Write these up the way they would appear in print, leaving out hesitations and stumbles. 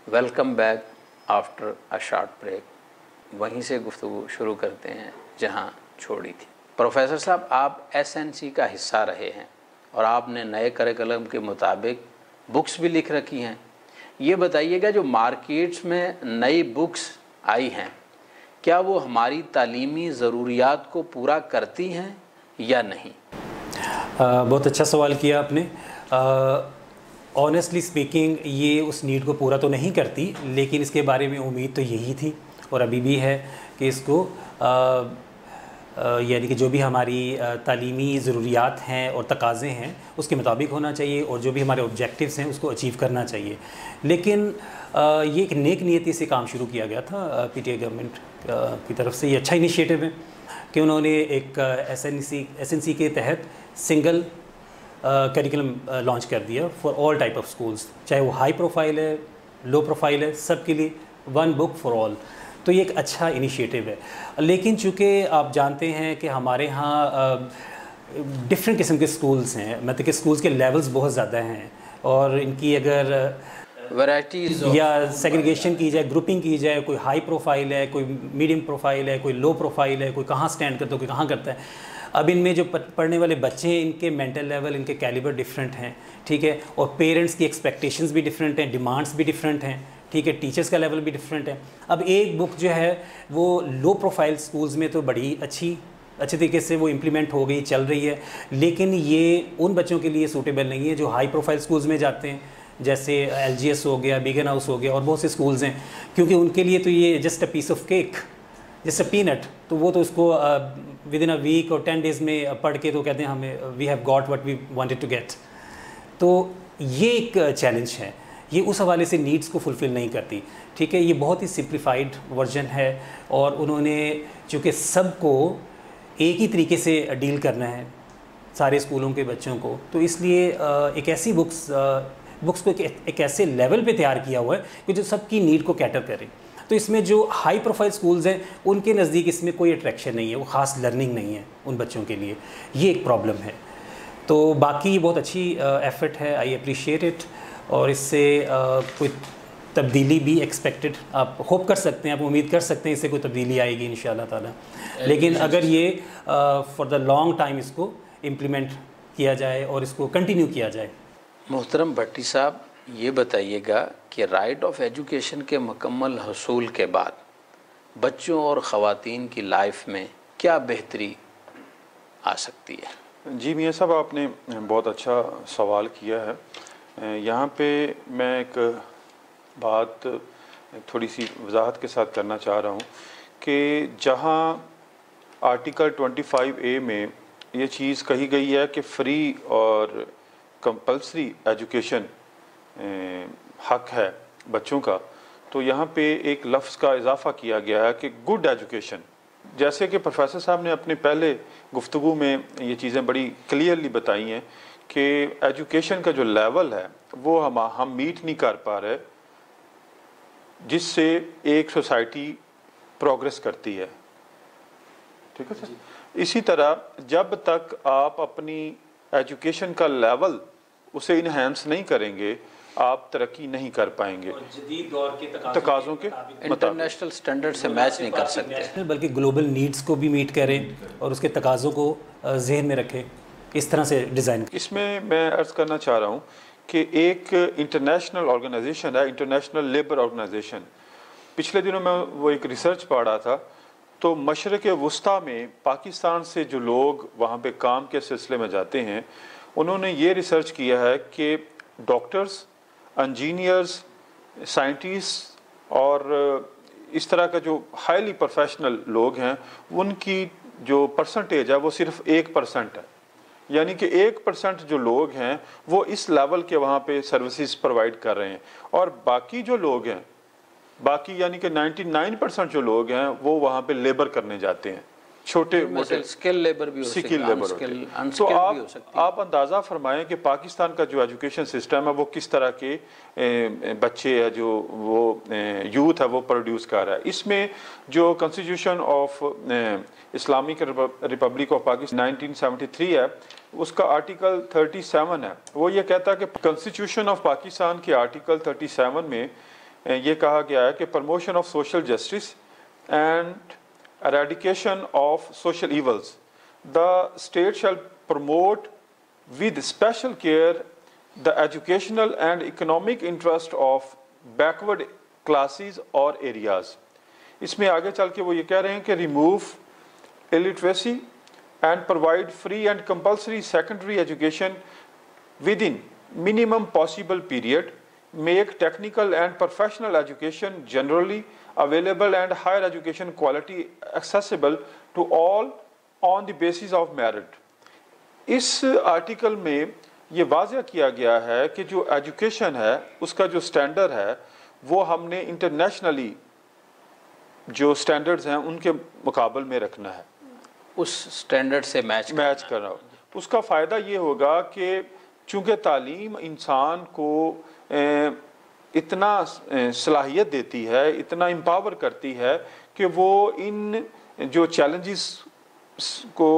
Welcome back after a short break. वहीं से गुफ्तगू शुरू करते हैं जहां छोड़ी थी। प्रोफेसर साहब, आप एसएनसी का हिस्सा रहे हैं और आपने नए करिकुलम के मुताबिक बुक्स भी लिख रखी हैं। ये बताइएगा, जो मार्केट्स में नई बुक्स आई हैं, क्या वो हमारी तालीमी ज़रूरियात को पूरा करती हैं या नहीं? बहुत अच्छा सवाल किया आपने। ऑनेस्टली स्पीकिंग ये उस नीड को पूरा तो नहीं करती, लेकिन इसके बारे में उम्मीद तो यही थी और अभी भी है कि इसको यानी कि जो भी हमारी तालीमी ज़रूरियात हैं और तकाज़े हैं उसके मुताबिक होना चाहिए और जो भी हमारे ऑब्जेक्टिव्स हैं उसको अचीव करना चाहिए। लेकिन ये एक नेक नीयती से काम शुरू किया गया था पीटीआई गवर्नमेंट की तरफ से। ये अच्छा इनिशिएटिव है कि उन्होंने एक एसएनसी के तहत सिंगल करिकुलम लॉन्च कर दिया for all type of schools, चाहे वो हाई प्रोफाइल है, लो प्रोफाइल है, सब के लिए वन बुक फॉर ऑल। तो ये एक अच्छा इनिशिएटिव है। लेकिन चूँकि आप जानते हैं कि हमारे यहाँ डिफरेंट किस्म के स्कूल्स हैं, मतलब कि स्कूल्स के लेवल्स बहुत ज़्यादा हैं और इनकी अगर वैराइटीज़ या सेग्रीगेशन की जाए, ग्रुपिंग की जाए, कोई हाई प्रोफाइल है, कोई मीडियम प्रोफाइल है, कोई लो प्रोफाइल है, कोई कहाँ स्टैंड करता है, कोई कहाँ करता है। अब इनमें जो पढ़ने वाले बच्चे हैं, इनके मेंटल लेवल, इनके कैलिबर डिफरेंट हैं, ठीक है, और पेरेंट्स की एक्सपेक्टेशंस भी डिफरेंट हैं, डिमांड्स भी डिफरेंट हैं, ठीक है, टीचर्स का लेवल भी डिफरेंट है। अब एक बुक जो है वो लो प्रोफाइल स्कूल्स में तो बड़ी अच्छे तरीके से वो इम्प्लीमेंट हो गई, चल रही है, लेकिन ये उन बच्चों के लिए सूटेबल नहीं है जो हाई प्रोफाइल स्कूल्स में जाते हैं, जैसे एलजीएस हो गया, बिगन हाउस हो गया और बहुत से स्कूल्स हैं, क्योंकि उनके लिए तो ये just a piece of cake, just a peanut, तो वो तो उसको विद इन अ वीक और 10 डेज़ में पढ़ के तो कहते हैं हमें we have got what we wanted to get. तो ये एक चैलेंज है, ये उस हवाले से नीड्स को फुलफ़िल नहीं करती, ठीक है। ये बहुत ही सिंप्लीफाइड वर्जन है और उन्होंने चूँकि सबको एक ही तरीके से डील करना है, सारे स्कूलों के बच्चों को, तो इसलिए एक ऐसी बुक्स को एक ऐसे लेवल पे तैयार किया हुआ है कि जो सबकी नीड को कैटर करे। तो इसमें जो हाई प्रोफाइल स्कूल्स हैं उनके नज़दीक इसमें कोई अट्रैक्शन नहीं है, वो ख़ास लर्निंग नहीं है उन बच्चों के लिए, ये एक प्रॉब्लम है। तो बाकी बहुत अच्छी एफर्ट है, आई अप्रिशिएट इट, और इससे कोई तब्दीली भी एक्सपेक्टेड आप होप कर सकते हैं, आप उम्मीद कर सकते हैं इससे कोई तब्दीली आएगी इंशाल्लाह ताला। लेकिन अगर ये फॉर द लॉन्ग टाइम इसको इम्प्लीमेंट किया जाए और इसको कंटिन्यू किया जाए। मोहतरम भट्टी साहब, ये बताइएगा कि राइट ऑफ एजुकेशन के मुकम्मल हसूल के बाद बच्चों और ख़वातीन की लाइफ में क्या बेहतरी आ सकती है? जी मियाँ साहब, आपने बहुत अच्छा सवाल किया है। यहाँ पे मैं एक बात थोड़ी सी वजाहत के साथ करना चाह रहा हूँ कि जहाँ आर्टिकल 25A में ये चीज़ कही गई है कि फ्री और कंपल्सरी एजुकेशन हक है बच्चों का, तो यहाँ पे एक लफ्ज़ का इजाफ़ा किया गया है कि गुड एजुकेशन। जैसे कि प्रोफेसर साहब ने अपने पहले गुफ्तगू में ये चीज़ें बड़ी क्लियरली बताई हैं कि एजुकेशन का जो लेवल है वो हम मीट नहीं कर पा रहे, जिससे एक सोसाइटी प्रोग्रेस करती है, ठीक है सर। इसी तरह जब तक आप अपनी एजुकेशन का लेवल उसे इन्हेंस नहीं करेंगे, आप तरक्की नहीं कर पाएंगे, जदीद दौर के तकाज़ों के इंटरनेशनल स्टैंडर्ड से मैच नहीं कर सकते, बल्कि ग्लोबल नीड्स को भी मीट करें और उसके तकाज़ों को जहन में रखें, इस तरह से डिज़ाइन। इसमें मैं अर्ज़ करना चाह रहा हूँ कि एक इंटरनेशनल ऑर्गेनाइजेशन है, इंटरनेशनल लेबर ऑर्गेनाइजेशन। पिछले दिनों मैं वो एक रिसर्च पढ़ रहा था, तो मशरक़ वस्ता में पाकिस्तान से जो लोग वहाँ पे काम के सिलसिले में जाते हैं, उन्होंने ये रिसर्च किया है कि डॉक्टर्स, इंजीनियर्स, साइंटिस्ट और इस तरह का जो हाईली प्रोफेशनल लोग हैं, उनकी जो परसेंटेज है वो सिर्फ 1% है। यानी कि 1% जो लोग हैं वो इस लेवल के वहाँ पे सर्विसेज प्रोवाइड कर रहे हैं, और बाकी जो लोग हैं, बाकी यानी कि 99% जो लोग हैं वो वहाँ पे लेबर करने जाते हैं, छोटे मोटे स्किल लेबर भी हो सकती है, स्किल लेबर होते हैं। तो आप अंदाज़ा फरमाएं कि पाकिस्तान का जो एजुकेशन सिस्टम है वो किस तरह के बच्चे है जो वो यूथ है वो प्रोड्यूस कर रहा है। इसमें जो constitution of Islamic Republic of Pakistan 1973 है, उसका आर्टिकल 37 है, वो ये कहता है कि कॉन्स्टिट्यूशन ऑफ पाकिस्तान के आर्टिकल 37 में ये कहा गया है कि promotion of social justice and eradication of social evils. The state shall promote with special care the educational and economic interest of backward classes or areas. इसमें आगे चल के वो ये कह रहे हैं कि remove illiteracy and provide free and compulsory secondary education within minimum possible period, make technical and professional education generally available and higher education quality accessible to all on the basis of merit. इस article में ये वाज़ह किया गया है कि जो education है उसका जो स्टैंडर्ड है वो हमने इंटरनेशनली जो स्टैंडर्ड्स हैं उनके मुकाबले में रखना है, उस स्टैंडर्ड से मैच करना। उसका फ़ायदा ये होगा कि चूँकि तालीम इंसान को इतना सलाहियत देती है, इतना एम्पावर करती है कि वो इन जो चैलेंजेस को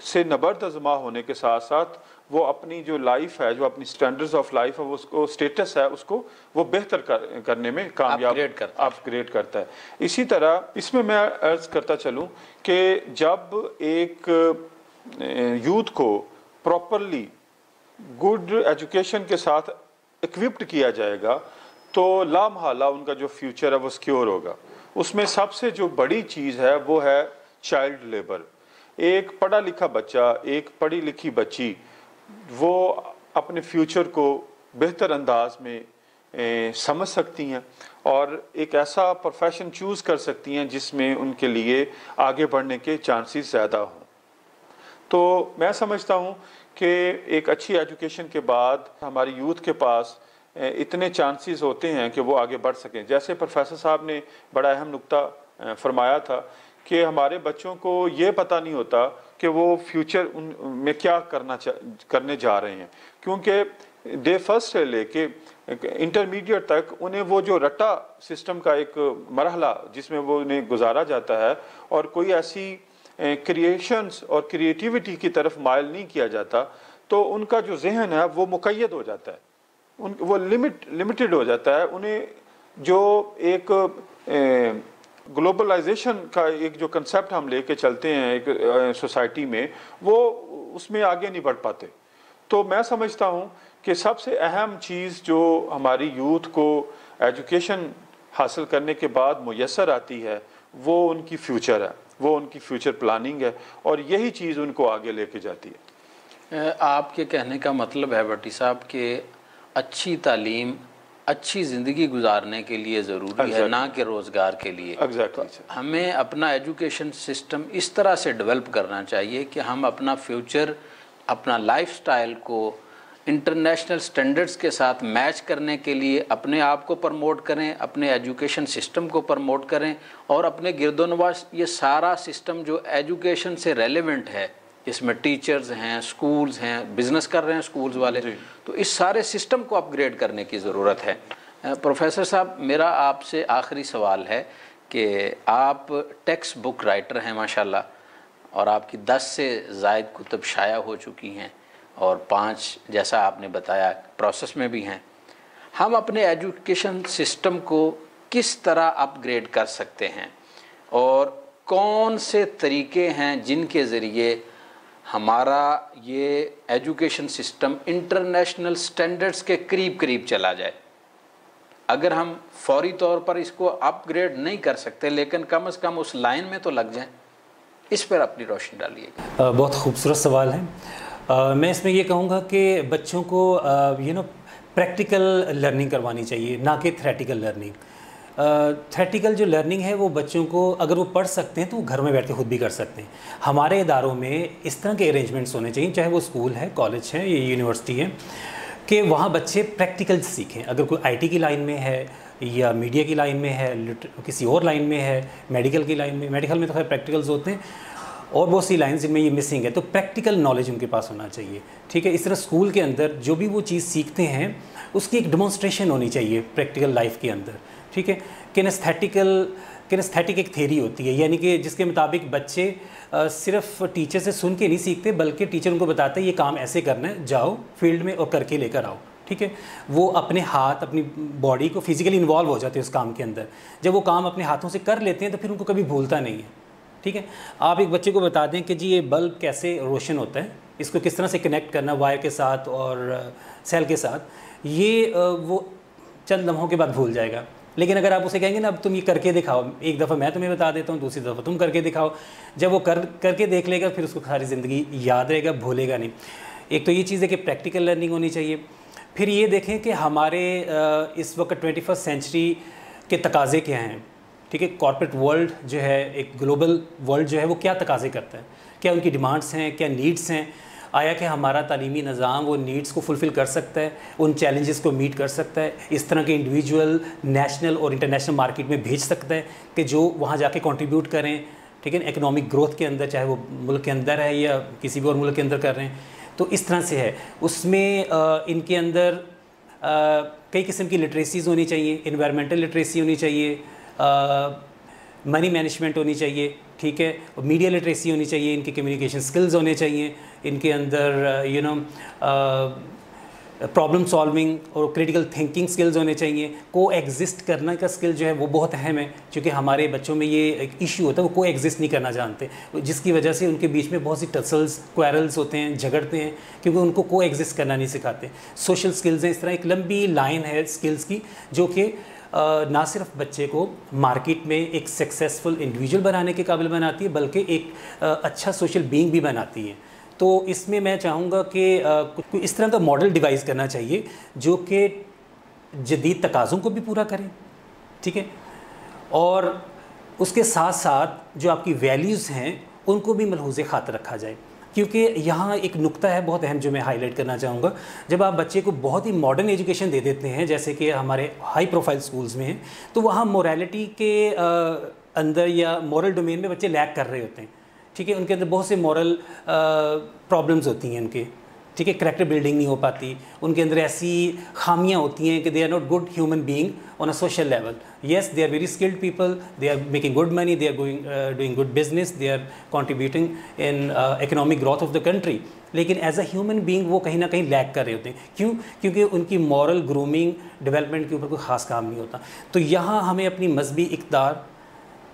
से नबर्द आज़मा होने के साथ साथ वो अपनी जो लाइफ है, जो अपनी स्टैंडर्ड्स ऑफ लाइफ है, वो उसको स्टेटस है उसको वो बेहतर करने में कामयाब अपग्रेड करता है। इसी तरह इसमें मैं अर्ज़ करता चलूँ कि जब एक यूथ को प्रॉपरली गुड एजुकेशन के साथ इक्विप्ड किया जाएगा तो लामहला उनका जो फ्यूचर है वो सिक्योर होगा। उसमें सबसे जो बड़ी चीज़ है वो है चाइल्ड लेबर। एक पढ़ा लिखा बच्चा, एक पढ़ी लिखी बच्ची वो अपने फ्यूचर को बेहतर अंदाज में समझ सकती हैं और एक ऐसा प्रोफेशन चूज़ कर सकती हैं जिसमें उनके लिए आगे बढ़ने के चांसेस ज़्यादा हों। तो मैं समझता हूँ कि एक अच्छी एजुकेशन के बाद हमारी यूथ के पास इतने चांसेस होते हैं कि वो आगे बढ़ सकें। जैसे प्रोफेसर साहब ने बड़ा अहम नुक्ता फरमाया था कि हमारे बच्चों को ये पता नहीं होता कि वो फ्यूचर में क्या करने जा रहे हैं, क्योंकि डे फर्स्ट से लेके इंटरमीडिएट तक उन्हें वो जो रट्टा सिस्टम का एक मरहला जिसमें वो उन्हें गुजारा जाता है और कोई ऐसी क्रिएशंस और क्रिएटिविटी की तरफ माइल नहीं किया जाता, तो उनका जो जहन है वो मुक़य्यद हो जाता है, वो लिमिटेड हो जाता है। उन्हें जो एक ग्लोबलाइजेशन का एक जो कंसेप्ट हम लेके चलते हैं एक सोसाइटी में, वो उसमें आगे नहीं बढ़ पाते। तो मैं समझता हूँ कि सबसे अहम चीज़ जो हमारी यूथ को एजुकेशन हासिल करने के बाद मुयस्सर आती है वो उनकी फ्यूचर है, वो उनकी फ्यूचर प्लानिंग है और यही चीज़ उनको आगे लेके जाती है। आपके कहने का मतलब है भट्टी साहब कि अच्छी तालीम अच्छी ज़िंदगी गुजारने के लिए ज़रूरी है, ना कि रोज़गार के लिए। तो हमें अपना एजुकेशन सिस्टम इस तरह से डेवलप करना चाहिए कि हम अपना फ्यूचर, अपना लाइफस्टाइल को इंटरनेशनल स्टैंडर्ड्स के साथ मैच करने के लिए अपने आप को प्रमोट करें, अपने एजुकेशन सिस्टम को प्रमोट करें और अपने गिरदोनवाश ये सारा सिस्टम जो एजुकेशन से रेलेवेंट है, इसमें टीचर्स हैं, स्कूल्स हैं, बिज़नेस कर रहे हैं स्कूल्स वाले, तो इस सारे सिस्टम को अपग्रेड करने की ज़रूरत है। प्रोफेसर साहब, मेरा आपसे आखिरी सवाल है कि आप टेक्स्ट बुक राइटर हैं माशाल्लाह, और आपकी 10 से ज़ायद कुतुब शाया हो चुकी हैं और 5 जैसा आपने बताया प्रोसेस में भी हैं। हम अपने एजुकेशन सिस्टम को किस तरह अपग्रेड कर सकते हैं और कौन से तरीके हैं जिनके ज़रिए हमारा ये एजुकेशन सिस्टम इंटरनेशनल स्टैंडर्ड्स के करीब करीब चला जाए? अगर हम फौरी तौर पर इसको अपग्रेड नहीं कर सकते, लेकिन कम से कम उस लाइन में तो लग जाएं, इस पर अपनी रोशनी डालिए। बहुत खूबसूरत सवाल है। मैं इसमें ये कहूँगा कि बच्चों को प्रैक्टिकल लर्निंग करवानी चाहिए, ना कि थ्योरेटिकल लर्निंग। थ्योरेटिकल जो लर्निंग है वो बच्चों को अगर वो पढ़ सकते हैं तो वो घर में बैठ के खुद भी कर सकते हैं। हमारे इदारों में इस तरह के अरेंजमेंट्स होने चाहिए, चाहे वो स्कूल है, कॉलेज है या यूनिवर्सिटी है, कि वहाँ बच्चे प्रैक्टिकल सीखें। अगर कोई आईटी की लाइन में है या मीडिया की लाइन में है, किसी और लाइन में है, मेडिकल की लाइन में, मेडिकल में तो खैर प्रैक्टिकल्स होते हैं और बहुत सी लाइन्स जिनमें ये मिसिंग है, तो प्रैक्टिकल नॉलेज उनके पास होना चाहिए। ठीक है, इस तरह स्कूल के अंदर जो भी वो चीज़ सीखते हैं उसकी एक डेमोन्स्ट्रेशन होनी चाहिए प्रैक्टिकल लाइफ के अंदर। ठीक है, किनेस्थेटिक एक थ्योरी होती है, यानी कि जिसके मुताबिक बच्चे सिर्फ टीचर से सुन के नहीं सीखते, बल्कि टीचर उनको बताता है ये काम ऐसे करना है, जाओ फील्ड में और करके लेकर आओ। ठीक है, वो अपने हाथ अपनी बॉडी को फिजिकली इन्वॉल्व हो जाते हैं उस काम के अंदर। जब वो काम अपने हाथों से कर लेते हैं तो फिर उनको कभी भूलता नहीं है। ठीक है, आप एक बच्चे को बता दें कि जी ये बल्ब कैसे रोशन होता है, इसको किस तरह से कनेक्ट करना वायर के साथ और सेल के साथ, ये वो चंद लम्हों के बाद भूल जाएगा। लेकिन अगर आप उसे कहेंगे ना अब तुम ये करके दिखाओ, एक दफ़ा मैं तुम्हें बता देता हूँ, दूसरी दफ़ा तुम करके दिखाओ, जब वो करके देख लेगा फिर उसको सारी ज़िंदगी याद रहेगा, भूलेगा नहीं। एक तो ये चीज़ है कि प्रैक्टिकल लर्निंग होनी चाहिए। फिर ये देखें कि हमारे इस वक्त 21st सेंचुरी के तकाज़े क्या हैं। ठीक है, कॉर्पोरेट वर्ल्ड जो है, एक ग्लोबल वर्ल्ड जो है, वो क्या तकाज़े करता है, क्या उनकी डिमांड्स हैं, क्या नीड्स हैं, आया कि हमारा तालीमी निज़ाम वो नीड्स को फुलफ़िल कर सकता है, उन चैलेंजेस को मीट कर सकता है, इस तरह के इंडिविजुअल नेशनल और इंटरनेशनल मार्केट में भेज सकता है कि जो वहाँ जाके कंट्रीब्यूट करें। ठीक है, इकोनॉमिक ग्रोथ के अंदर, चाहे वो मुल्क के अंदर है या किसी भी और मुल्क के अंदर कर रहे हैं, तो इस तरह से है। उसमें इनके अंदर कई किस्म की लिटरेसीज़ होनी चाहिए, इन्वायरमेंटल लिटरेसी होनी चाहिए, मनी मैनेजमेंट होनी चाहिए। ठीक है, और मीडिया लिटरेसी होनी चाहिए, इनके कम्युनिकेशन स्किल्स होने चाहिए, इनके अंदर प्रॉब्लम सॉल्विंग और क्रिटिकल थिंकिंग स्किल्स होने चाहिए। को एग्जिस्ट करने का स्किल जो है वो बहुत अहम है, क्योंकि हमारे बच्चों में ये एक इशू होता है, वो को एग्जिस्ट नहीं करना जानते, जिसकी वजह से उनके बीच में बहुत सी टसल्स क्वेरल्स होते हैं, झगड़ते हैं, क्योंकि उनको को एग्जिस्ट करना नहीं सिखाते। सोशल स्किल्स हैं, इस तरह एक लंबी लाइन है स्किल्स की, जो कि ना सिर्फ बच्चे को मार्केट में एक सक्सेसफुल इंडिविजुअल बनाने के काबिल बनाती है, बल्कि एक अच्छा सोशल बीइंग भी बनाती है। तो इसमें मैं चाहूँगा कि कुछ इस तरह का मॉडल डिवाइस करना चाहिए जो कि जदीद तकाज़ों को भी पूरा करें। ठीक है, और उसके साथ साथ जो आपकी वैल्यूज़ हैं उनको भी मलहूज़ खातिर रखा जाए, क्योंकि यहाँ एक नुक्ता है बहुत अहम जो मैं हाईलाइट करना चाहूँगा। जब आप बच्चे को बहुत ही मॉडर्न एजुकेशन दे देते हैं, जैसे कि हमारे हाई प्रोफाइल स्कूल्स में हैं, तो वहाँ मोरालिटी के अंदर या मॉरल डोमेन में बच्चे लैग कर रहे होते हैं। ठीक है, उनके अंदर बहुत से मॉरल प्रॉब्लम्स होती हैं उनके। ठीक है, करैक्टर बिल्डिंग नहीं हो पाती, उनके अंदर ऐसी खामियां होती हैं कि they are not good human being on a social level. Yes, they are very skilled people, they are making good money, they are doing good business, they are contributing in economic growth of the country, लेकिन as a human being वो कहीं ना कहीं lag कर रहे होते हैं। क्यों? क्योंकि उनकी मॉरल ग्रूमिंग डेवलपमेंट के ऊपर कोई ख़ास काम नहीं होता। तो यहाँ हमें अपनी मजहबी इक़्तिदार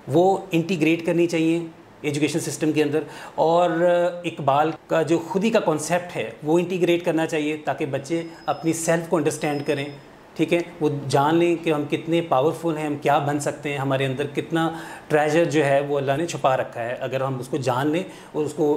वो इंटीग्रेट करनी चाहिए एजुकेशन सिस्टम के अंदर, और इकबाल का जो खुदी का कॉन्सेप्ट है वो इंटीग्रेट करना चाहिए, ताकि बच्चे अपनी सेल्फ को अंडरस्टैंड करें। ठीक है, वो जान लें कि हम कितने पावरफुल हैं, हम क्या बन सकते हैं, हमारे अंदर कितना ट्रेजर जो है वो अल्लाह ने छुपा रखा है। अगर हम उसको जान लें और उसको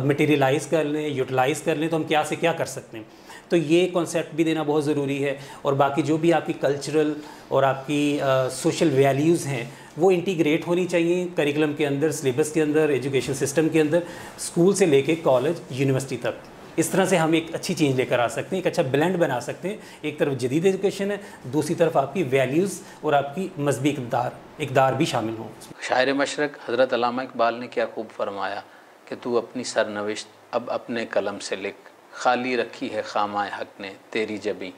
मटेरियलाइज़ कर लें, यूटिलाइज़ कर लें, तो हम क्या से क्या कर सकते हैं। तो ये कॉन्सेप्ट भी देना बहुत ज़रूरी है। और बाकी जो भी आपकी कल्चरल और आपकी सोशल वैल्यूज़ हैं वो इंटीग्रेट होनी चाहिए करिकुलम के अंदर, सिलेबस के अंदर, एजुकेशन सिस्टम के अंदर, स्कूल से लेके कॉलेज, यूनिवर्सिटी तक। इस तरह से हम एक अच्छी चीज़ लेकर आ सकते हैं, एक अच्छा ब्लेंड बना सकते हैं। एक तरफ जदीद एजुकेशन है, दूसरी तरफ आपकी वैल्यूज़ और आपकी मजहबी इक़्तिदार भी शामिल हों। शायर मशरक़ हज़रत अल्लामा इकबाल ने क्या खूब फरमाया कि तू अपनी सरनविश्त अब अपने कलम से लिख, खाली रखी है खामाए हक ने तेरी जबी।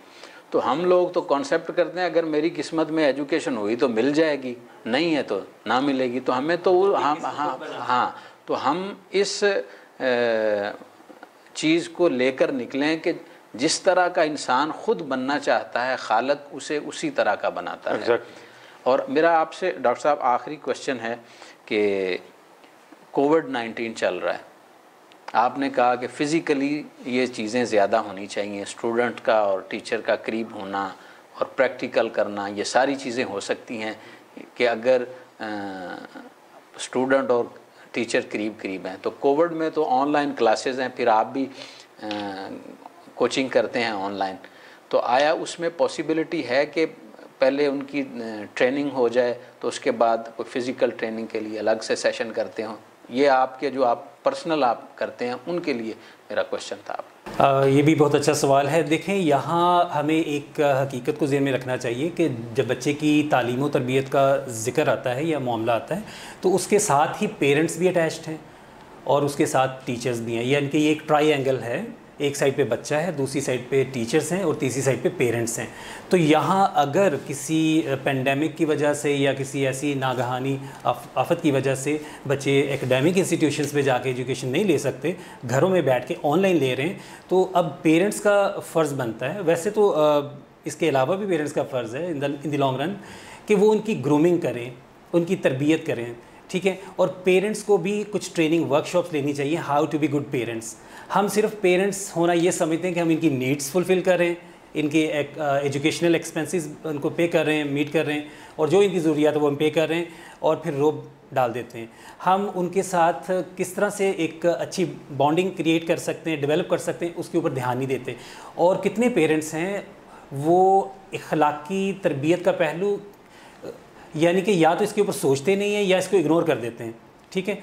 तो हम लोग तो कॉन्सेप्ट करते हैं अगर मेरी किस्मत में एजुकेशन हुई तो मिल जाएगी, नहीं है तो ना मिलेगी। तो हमें तो तो हम इस चीज़ को लेकर निकलें कि जिस तरह का इंसान ख़ुद बनना चाहता है, खालिक उसे उसी तरह का बनाता है। और मेरा आपसे डॉक्टर साहब आखिरी क्वेश्चन है कि कोविड-19 चल रहा है, आपने कहा कि फ़िज़िकली ये चीज़ें ज़्यादा होनी चाहिए, स्टूडेंट का और टीचर का करीब होना और प्रैक्टिकल करना, ये सारी चीज़ें हो सकती हैं कि अगर स्टूडेंट और टीचर करीब हैं। तो कोविड में तो ऑनलाइन क्लासेस हैं, फिर आप भी कोचिंग करते हैं ऑनलाइन, तो आया उसमें पॉसिबिलिटी है कि पहले उनकी ट्रेनिंग हो जाए तो उसके बाद कोई फ़िज़िकल ट्रेनिंग के लिए अलग से सेशन करते हों? ये आपके जो आप पर्सनल आप करते हैं उनके लिए मेरा क्वेश्चन था। ये भी बहुत अच्छा सवाल है। देखें, यहाँ हमें एक हकीकत को ज़हन में रखना चाहिए कि जब बच्चे की तालीम और तरबियत का ज़िक्र आता है या मामला आता है तो उसके साथ ही पेरेंट्स भी अटैच्ड हैं और उसके साथ टीचर्स भी हैं, यानी कि ये एक ट्राई एंगल है, एक साइड पे बच्चा है, दूसरी साइड पे टीचर्स हैं और तीसरी साइड पे पेरेंट्स हैं। तो यहाँ अगर किसी पेंडेमिक की वजह से या किसी ऐसी नागहानी आफत की वजह से बच्चे एकेडमिक इंस्टीट्यूशंस में जाके एजुकेशन नहीं ले सकते, घरों में बैठ के ऑनलाइन ले रहे हैं, तो अब पेरेंट्स का फ़र्ज़ बनता है, वैसे तो इसके अलावा भी पेरेंट्स का फ़र्ज़ है इन द लॉन्ग रन, कि वो उनकी ग्रूमिंग करें, उनकी तरबियत करें, ठीक है। और पेरेंट्स को भी कुछ ट्रेनिंग वर्कशॉप्स लेनी चाहिए, how to be good parents. हम सिर्फ पेरेंट्स होना ये समझते हैं कि हम इनकी नीड्स फुलफ़िल कर रहे हैं, इनके एजुकेशनल एक्सपेंसेस उनको पे कर रहे हैं, मीट कर रहे हैं, और जो इनकी ज़रूरियात है वो हम पे कर रहे हैं, और फिर रोब डाल देते हैं। हम उनके साथ किस तरह से एक अच्छी बॉन्डिंग क्रिएट कर सकते हैं, डेवलप कर सकते हैं, उसके ऊपर ध्यान नहीं देते। और कितने पेरेंट्स हैं वो इखलाकी तरबियत का पहलू यानी कि या तो इसके ऊपर सोचते नहीं हैं या इसको इग्नोर कर देते हैं, ठीक है।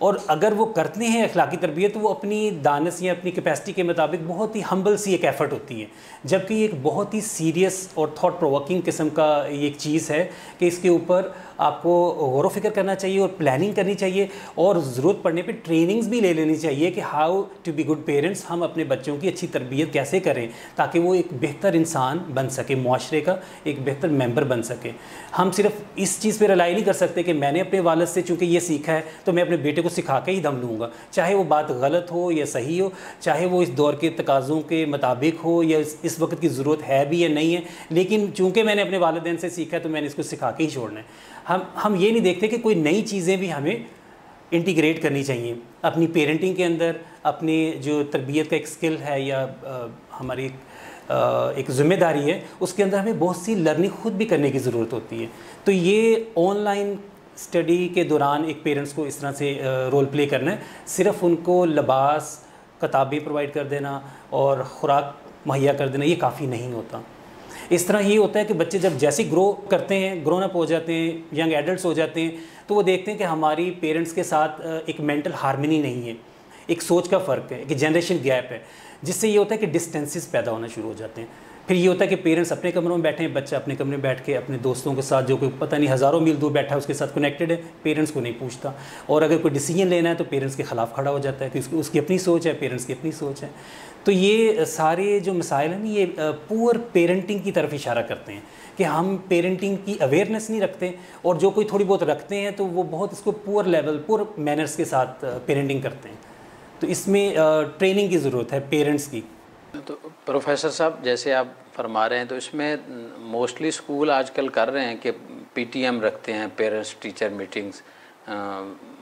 और अगर वो करते हैं अखलाकी तरबियत, तो वो अपनी दानस या अपनी कैपेसिटी के मुताबिक बहुत ही हम्बल सी एक एफ़र्ट होती है, जबकि एक बहुत ही सीरियस और थॉट प्रोवोकिंग किस्म का ये एक चीज़ है कि इसके ऊपर आपको गौर व फिक्र करना चाहिए और प्लानिंग करनी चाहिए, और ज़रूरत पड़ने पे ट्रेनिंग्स भी ले लेनी चाहिए कि how to be good parents, हम अपने बच्चों की अच्छी तरबियत कैसे करें ताकि वो एक बेहतर इंसान बन सके, मुआशरे का एक बेहतर मेंबर बन सके। हम सिर्फ इस चीज़ पे रिलाई नहीं कर सकते कि मैंने अपने वालिद से चूँकि ये सीखा है तो मैं अपने बेटे को सिखा के ही दम लूँगा, चाहे वो बात गलत हो या सही हो, चाहे वो इस दौर के तकाज़ों के मुताबिक हो या इस वक्त की ज़रूरत है भी या नहीं है, लेकिन चूँकि मैंने अपने वालिदैन से सीखा है तो मैंने इसको सिखा के ही छोड़ना है। हम ये नहीं देखते कि कोई नई चीज़ें भी हमें इंटीग्रेट करनी चाहिए अपनी पेरेंटिंग के अंदर, अपनी जो तरबियत का एक स्किल है या हमारी एक ज़िम्मेदारी है, उसके अंदर हमें बहुत सी लर्निंग ख़ुद भी करने की ज़रूरत होती है। तो ये ऑनलाइन स्टडी के दौरान एक पेरेंट्स को इस तरह से रोल प्ले करना है, सिर्फ उनको लिबास, किताबें प्रोवाइड कर देना और ख़ुराक मुहैया कर देना ये काफ़ी नहीं होता। इस तरह ये होता है कि बच्चे जब जैसे ग्रो करते हैं, ग्रोन अप हो जाते हैं, यंग एडल्ट्स हो जाते हैं, तो वो देखते हैं कि हमारी पेरेंट्स के साथ एक मेंटल हार्मनी नहीं है, एक सोच का फ़र्क है, एक जनरेशन गैप है, जिससे ये होता है कि डिस्टेंसेस पैदा होना शुरू हो जाते हैं। फिर ये होता है कि पेरेंट्स अपने कमरों में बैठे हैं, बच्चा अपने कमरे में बैठ के अपने दोस्तों के साथ, जो कोई पता नहीं हज़ारों मील दूर बैठा है उसके साथ कनेक्टेड है, पेरेंट्स को नहीं पूछता। और अगर कोई डिसीजन लेना है तो पेरेंट्स के ख़िलाफ़ खड़ा हो जाता है कि उसकी अपनी सोच है, पेरेंट्स की अपनी सोच है। तो ये सारे जो मसाइल हैं ये पुअर पेरेंटिंग की तरफ इशारा करते हैं कि हम पेरेंटिंग की अवेयरनेस नहीं रखते, और जो कोई थोड़ी बहुत रखते हैं तो वो बहुत इसको पुअर लेवल, पुअर मैनर्स के साथ पेरेंटिंग करते हैं। तो इसमें ट्रेनिंग की ज़रूरत है पेरेंट्स की। तो प्रोफेसर साहब जैसे आप फरमा रहे हैं, तो इसमें मोस्टली स्कूल आजकल कर रहे हैं कि पीटीएम रखते हैं, पेरेंट्स टीचर मीटिंग्स,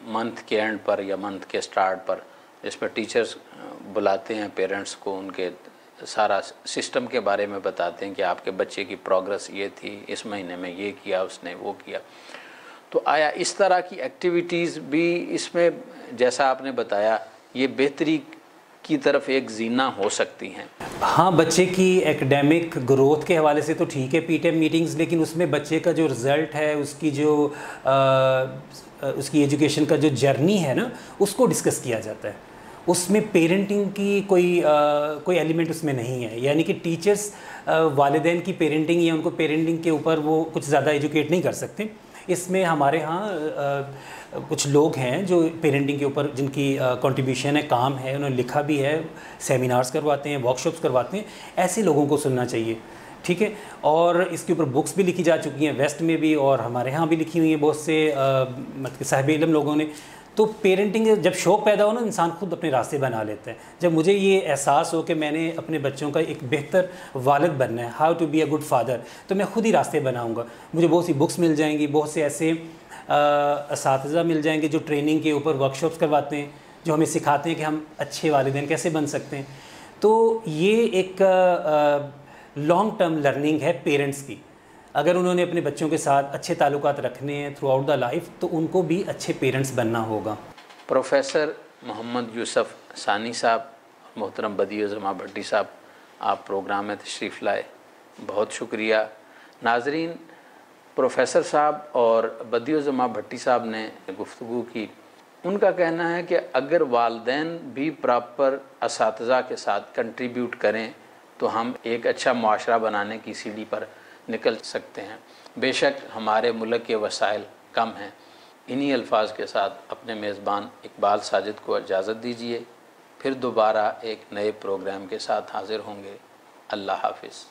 मंथ के एंड पर या मंथ के स्टार्ट पर, जिसमें टीचर्स बुलाते हैं पेरेंट्स को, उनके सारा सिस्टम के बारे में बताते हैं कि आपके बच्चे की प्रोग्रेस ये थी, इस महीने में ये किया उसने, वो किया। तो आया इस तरह की एक्टिविटीज़ भी इसमें, जैसा आपने बताया, ये बेहतरी की तरफ एक जीना हो सकती हैं? हाँ, बच्चे की एकेडमिक ग्रोथ के हवाले से तो ठीक है पीटीएम मीटिंग्स, लेकिन उसमें बच्चे का जो रिज़ल्ट है, उसकी जो उसकी एजुकेशन का जो जर्नी है ना, उसको डिस्कस किया जाता है। उसमें पेरेंटिंग की कोई एलिमेंट उसमें नहीं है, यानी कि टीचर्स वालिदैन की पेरेंटिंग या उनको पेरेंटिंग के ऊपर वो कुछ ज़्यादा एजुकेट नहीं कर सकते। इसमें हमारे यहाँ कुछ लोग हैं जो पेरेंटिंग के ऊपर जिनकी कंट्रीब्यूशन है, काम है, उन्होंने लिखा भी है, सेमिनार्स करवाते हैं, वर्कशॉप्स करवाते हैं, ऐसे लोगों को सुनना चाहिए, ठीक है। और इसके ऊपर बुक्स भी लिखी जा चुकी हैं, वेस्ट में भी और हमारे यहाँ भी लिखी हुई हैं बहुत से मतलब साहिब इल्म लोगों ने। तो पेरेंटिंग जब शौक़ पैदा हो ना, इंसान खुद अपने रास्ते बना लेता है। जब मुझे ये एहसास हो कि मैंने अपने बच्चों का एक बेहतर वालिद बनना है, how to be a good father, तो मैं खुद ही रास्ते बनाऊंगा। मुझे बहुत सी बुक्स मिल जाएंगी, बहुत से ऐसे असातिज़ा मिल जाएंगे जो ट्रेनिंग के ऊपर वर्कशॉप्स करवाते हैं, जो हमें सिखाते हैं कि हम अच्छे वालिदैन कैसे बन सकते हैं। तो ये एक लॉन्ग टर्म लर्निंग है पेरेंट्स की। अगर उन्होंने अपने बच्चों के साथ अच्छे ताल्लुकात रखने हैं थ्रू आउट द लाइफ, तो उनको भी अच्छे पेरेंट्स बनना होगा। प्रोफेसर मोहम्मद यूसुफ सानी साहब, मोहतरम बदियुज़्ज़मा भट्टी साहब, आप प्रोग्राम में तशरीफ़ लाए, बहुत शुक्रिया। नाजरीन, प्रोफेसर साहब और बदियुज़्ज़मा भट्टी साहब ने गुफ्तगू की। उनका कहना है कि अगर वालिदैन भी प्रॉपर असातिज़ा के साथ कंट्रीब्यूट करें तो हम एक अच्छा मुआशरा बनाने की सीढ़ी पर निकल सकते हैं। बेशक हमारे मुल्क के वसाइल कम हैं। इन्हीं अल्फाज के साथ अपने मेज़बान इकबाल साजिद को इजाज़त दीजिए। फिर दोबारा एक नए प्रोग्राम के साथ हाज़िर होंगे। अल्लाह हाफ़िज़।